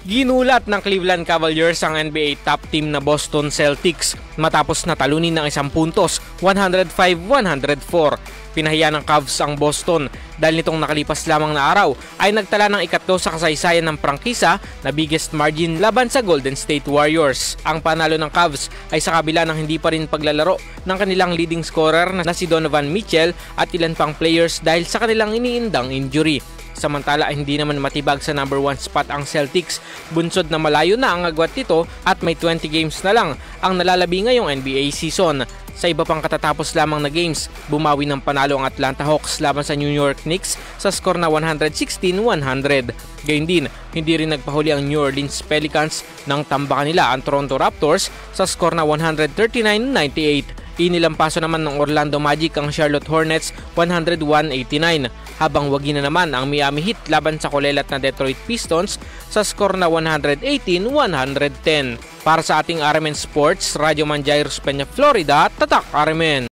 Ginulat ng Cleveland Cavaliers ang NBA top team na Boston Celtics matapos natalunin ng 1 puntos, 105-104. Pinahiya ng Cavs ang Boston dahil nitong nakalipas lamang na araw ay nagtala ng ika-2 sa kasaysayan ng prangkisa na biggest margin laban sa Golden State Warriors. Ang panalo ng Cavs ay sa kabila ng hindi pa rin paglalaro ng kanilang leading scorer na si Donovan Mitchell at ilan pang players dahil sa kanilang iniindang injury. Samantala hindi naman matibag sa number 1 spot ang Celtics. Bunsod na malayo na ang agwat nito at may 20 games na lang ang nalalabi ngayong NBA season. Sa iba pang katatapos lamang na games, bumawi ng panalo ang Atlanta Hawks laban sa New York Knicks sa score na 116-100. Gayun din, hindi rin nagpahuli ang New Orleans Pelicans nang tambakan nila ang Toronto Raptors sa score na 139-98. Inilampaso naman ng Orlando Magic ang Charlotte Hornets 101-89, habang wagi na naman ang Miami Heat laban sa kulelat na Detroit Pistons sa score na 118-110. Para sa ating RMN Sports, Radyo Man Jairus Peña, Florida, Tatak RMN.